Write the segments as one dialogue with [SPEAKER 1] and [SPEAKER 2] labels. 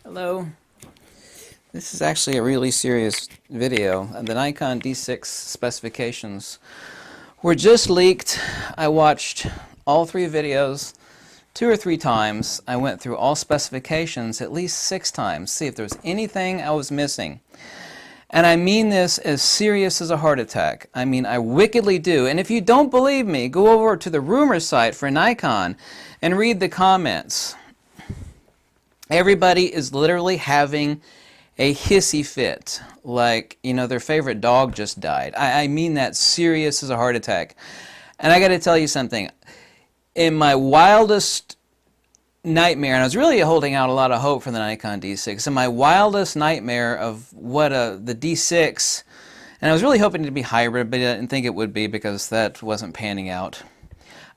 [SPEAKER 1] Hello. This is actually a really serious video. The Nikon D6 specifications were just leaked. I watched all three videos 2 or 3 times. I went through all specifications at least 6 times, see if there was anything I was missing. And I mean this as serious as a heart attack. I mean, I wickedly do. And if you don't believe me, go over to the rumor site for Nikon and read the comments. Everybody is literally having a hissy fit, like, you know, their favorite dog just died. I mean that serious as a heart attack. And I got to tell you something. In my wildest nightmare, and I was really holding out a lot of hope for the Nikon D6, in my wildest nightmare of what the D6, and I was really hoping it to be hybrid, but I didn't think it would be because that wasn't panning out.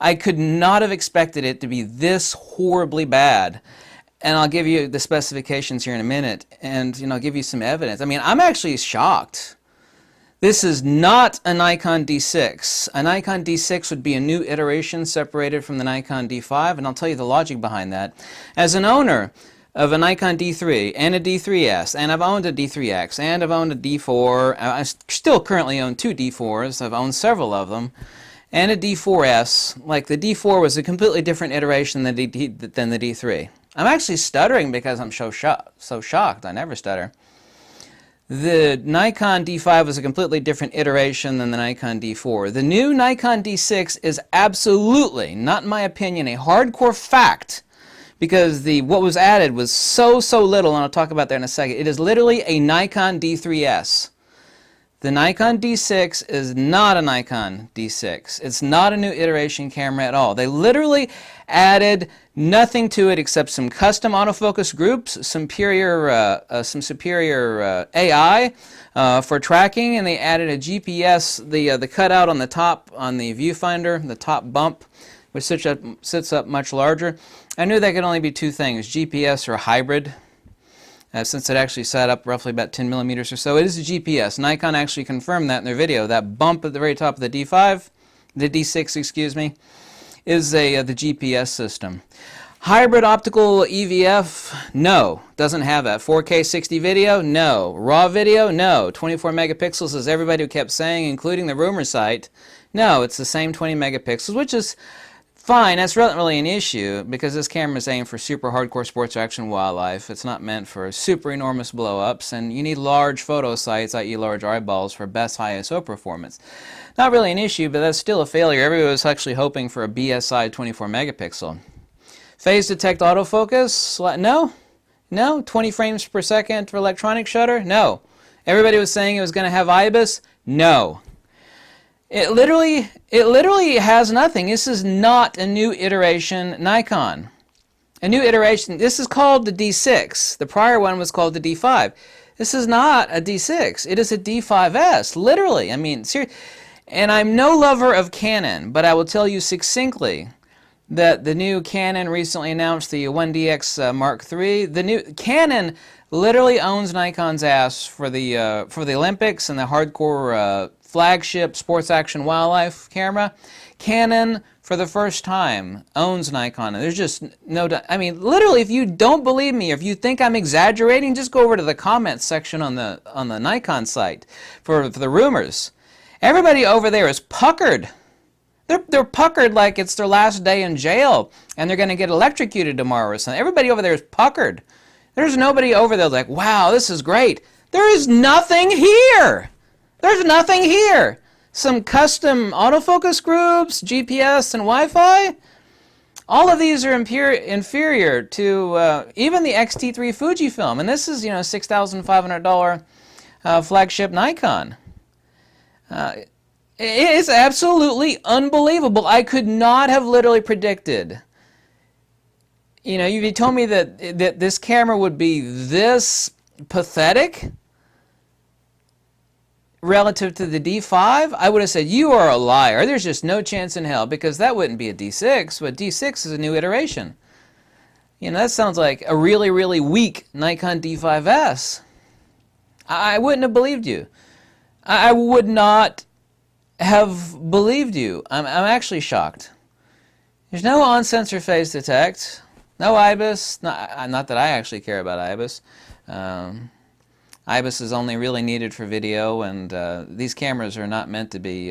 [SPEAKER 1] I could not have expected it to be this horribly bad. And I'll give you the specifications here in a minute, and I'll give you some evidence. I mean, I'm actually shocked. This is not a Nikon D6. A Nikon D6 would be a new iteration separated from the Nikon D5, and I'll tell you the logic behind that. As an owner of a Nikon D3 and a D3S, and I've owned a D3X, and I've owned a D4, I still currently own 2 D4s, I've owned several of them, and a D4S. Like, the D4 was a completely different iteration than the D3. I'm actually stuttering because I'm so shocked. I never stutter. The Nikon D5 was a completely different iteration than the Nikon D4. The new Nikon D6 is absolutely, not in my opinion, a hardcore fact, because what was added was so little, and I'll talk about that in a second. It is literally a Nikon D3S. The Nikon D6 is not a Nikon D6. It's not a new iteration camera at all. They literally added nothing to it except some custom autofocus groups, some superior AI for tracking, and they added a GPS, the cutout on the top on the viewfinder, the top bump, which sits up much larger. I knew that could only be 2 things, GPS or hybrid. Since it actually sat up roughly about 10 millimeters or so, it is a GPS. Nikon actually confirmed that in their video. That bump at the very top of the D6, excuse me, is the GPS system. Hybrid optical EVF, no, doesn't have that. 4K 60 video, no. RAW video, no. 24 megapixels, as everybody kept saying, including the rumor site. No, it's the same 20 megapixels, which is fine. That's not really an issue because this camera is aimed for super hardcore sports action wildlife. It's not meant for super enormous blow-ups, and you need large photo sites, i.e. large eyeballs, for best high ISO performance. Not really an issue, but that's still a failure. Everybody was actually hoping for a BSI 24 megapixel. Phase detect autofocus? No. 20 frames per second for electronic shutter? No. Everybody was saying it was going to have Ibis? No. It literally has nothing. This is not a new iteration Nikon. A new iteration, this is called the D6. The prior one was called the D5. This is not a D6. It is a D5S, literally. I mean, seriously. And I'm no lover of Canon, but I will tell you succinctly that the new Canon recently announced the 1DX Mark III. The new Canon literally owns Nikon's ass for the Olympics and the hardcore flagship sports action wildlife camera. Canon, for the first time, owns Nikon. And there's just no doubt. I mean, literally, if you don't believe me, or if you think I'm exaggerating, just go over to the comments section on the Nikon site for the rumors. Everybody over there is puckered. They're puckered like it's their last day in jail and they're going to get electrocuted tomorrow or something. Everybody over there is puckered. There's nobody over there like, wow, this is great. There is nothing here. There's nothing here. Some custom autofocus groups, GPS and Wi-Fi. All of these are inferior to even the X-T3 Fujifilm. And this is, $6,500 flagship Nikon. It's absolutely unbelievable. I could not have literally predicted. You told me that this camera would be this pathetic relative to the D5, I would have said, you are a liar. There's just no chance in hell, because that wouldn't be a D6, but D6 is a new iteration. That sounds like a really, really weak Nikon D5S. I wouldn't have believed you. I would not have believed you. I'm actually shocked. There's no on-sensor phase detect. No Ibis. Not that I actually care about Ibis. Ibis is only really needed for video, and these cameras are not meant to be,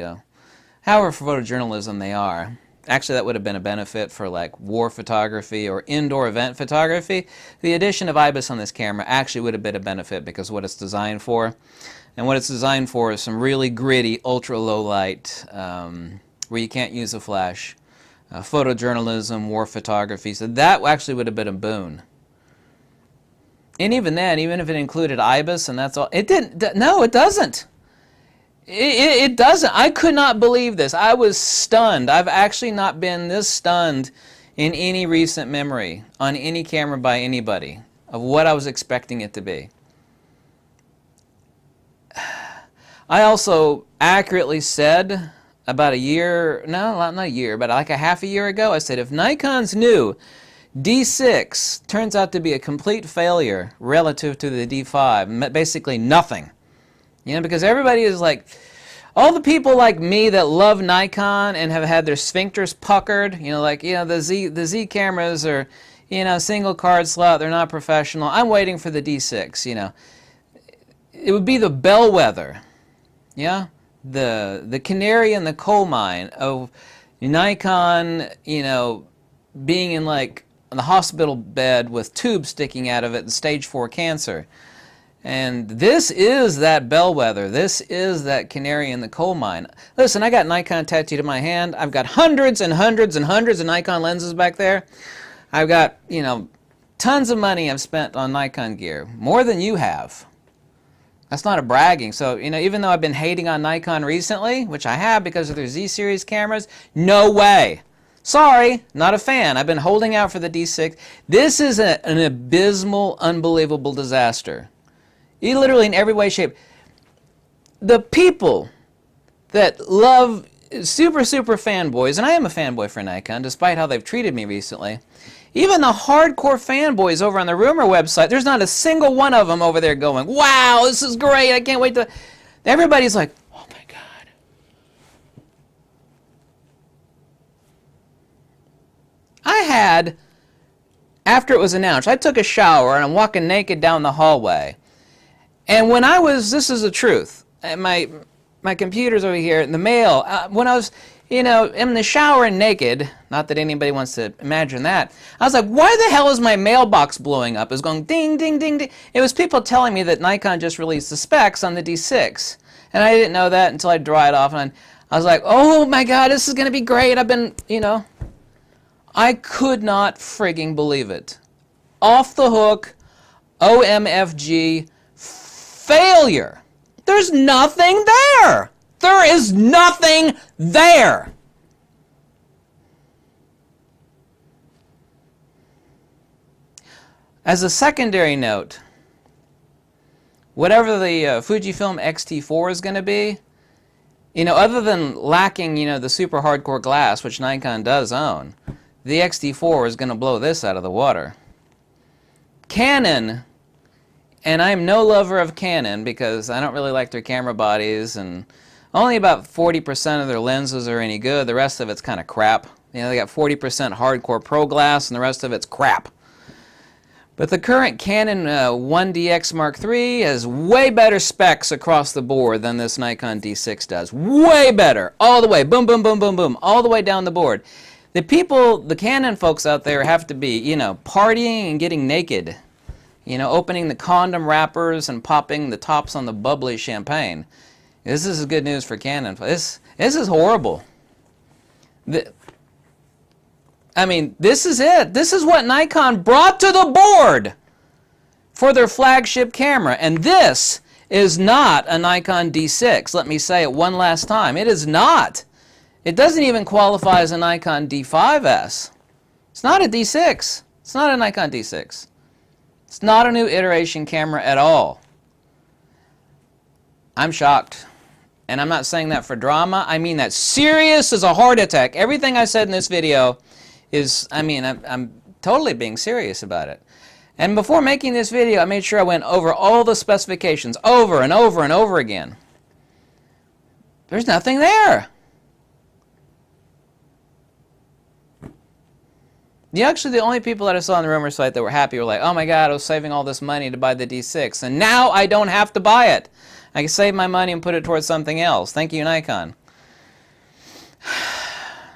[SPEAKER 1] however, for photojournalism they are. Actually, that would have been a benefit for like war photography or indoor event photography. The addition of Ibis on this camera actually would have been a benefit because what it's designed for. And what it's designed for is some really gritty, ultra-low light, where you can't use a flash. Photojournalism, war photography, so that actually would have been a boon. And even then, even if it included Ibis and that's all, it didn't, no, it doesn't. It doesn't. I could not believe this. I was stunned. I've actually not been this stunned in any recent memory on any camera by anybody of what I was expecting it to be. I also accurately said about a year, no, not a year, but like a half a year ago, I said if Nikon's new D6 turns out to be a complete failure relative to the D5, basically nothing. You know, because everybody is like, all the people like me that love Nikon and have had their sphincters puckered, you know, like, you know, the Z cameras are, you know, single card slot, they're not professional. I'm waiting for the D6, you know. It would be the bellwether, yeah? The canary in the coal mine of Nikon, you know, being in like the hospital bed with tubes sticking out of it and stage 4 cancer. And this is that bellwether. This is that canary in the coal mine. Listen, I got Nikon tattooed to my hand. I've got hundreds and hundreds and hundreds of Nikon lenses back there. I've got, you know, tons of money I've spent on Nikon gear. More than you have. That's not a bragging. So, you know, even though I've been hating on Nikon recently, which I have because of their Z-series cameras, no way. Sorry, not a fan. I've been holding out for the D6. This is an abysmal, unbelievable disaster. Literally in every way, shape. The people that love super fanboys, and I am a fanboy for Nikon, despite how they've treated me recently, even the hardcore fanboys over on the Rumor website, there's not a single one of them over there going, wow, this is great, I can't wait to... Everybody's like, oh my God. I had, after it was announced, I took a shower and I'm walking naked down the hallway. And when I was, this is the truth, my computer's over here, the mail, when I was, you know, in the shower and naked, not that anybody wants to imagine that, I was like, why the hell is my mailbox blowing up? It was going ding, ding, ding, ding. It was people telling me that Nikon just released the specs on the D6. And I didn't know that until I dried off, and I was like, oh my God, this is going to be great. I've been, you know, I could not frigging believe it. Off the hook, OMFG, failure. There's nothing there. There is nothing there. As a secondary note, whatever the Fujifilm X-T4 is going to be, you know, other than lacking, you know, the super hardcore glass, which Nikon does own, the X-T4 is going to blow this out of the water. Canon, and I'm no lover of Canon because I don't really like their camera bodies, and only about 40% of their lenses are any good. The rest of it's kind of crap. You know, they got 40% hardcore pro glass and the rest of it's crap. But the current Canon 1DX Mark III has way better specs across the board than this Nikon D6 does. Way better. All the way. Boom, boom, boom, boom, boom. All the way down the board. The people, the Canon folks out there have to be, you know, partying and getting naked. You know, opening the condom wrappers and popping the tops on the bubbly champagne. This is good news for Canon. This is horrible. I mean, this is it. This is what Nikon brought to the board for their flagship camera. And this is not a Nikon D6. Let me say it one last time. It is not. It doesn't even qualify as a Nikon D5S. It's not a D6. It's not a Nikon D6. It's not a new iteration camera at all. I'm shocked. And I'm not saying that for drama. I mean that serious as a heart attack. Everything I said in this video is, I mean, I'm totally being serious about it. And before making this video, I made sure I went over all the specifications over and over and over again. There's nothing there. Actually, the only people that I saw on the rumor site that were happy were like, oh my god, I was saving all this money to buy the D6, and now I don't have to buy it. I can save my money and put it towards something else. Thank you, Nikon.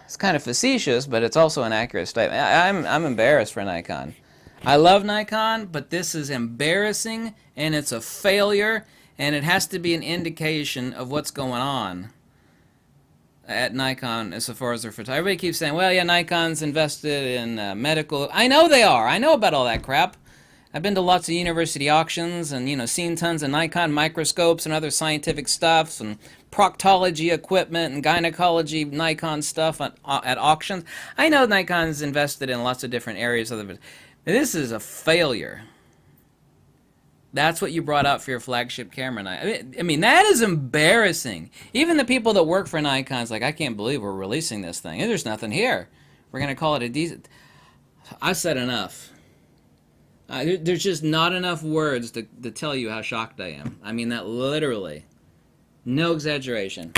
[SPEAKER 1] It's kind of facetious, but it's also an accurate statement. I'm embarrassed for Nikon. I love Nikon, but this is embarrassing, and it's a failure, and it has to be an indication of what's going on at Nikon as far as their photography. Everybody keeps saying, well, yeah, Nikon's invested in medical. I know they are. I know about all that crap. I've been to lots of university auctions and, seen tons of Nikon microscopes and other scientific stuffs and proctology equipment and gynecology Nikon stuff at auctions. I know Nikon's invested in lots of different areas of the. This is a failure. That's what you brought out for your flagship camera. I mean, that is embarrassing. Even the people that work for Nikon's like, I can't believe we're releasing this thing. There's nothing here. We're going to call it a decent. I said enough. There's just not enough words to tell you how shocked I am. I mean that literally. No exaggeration.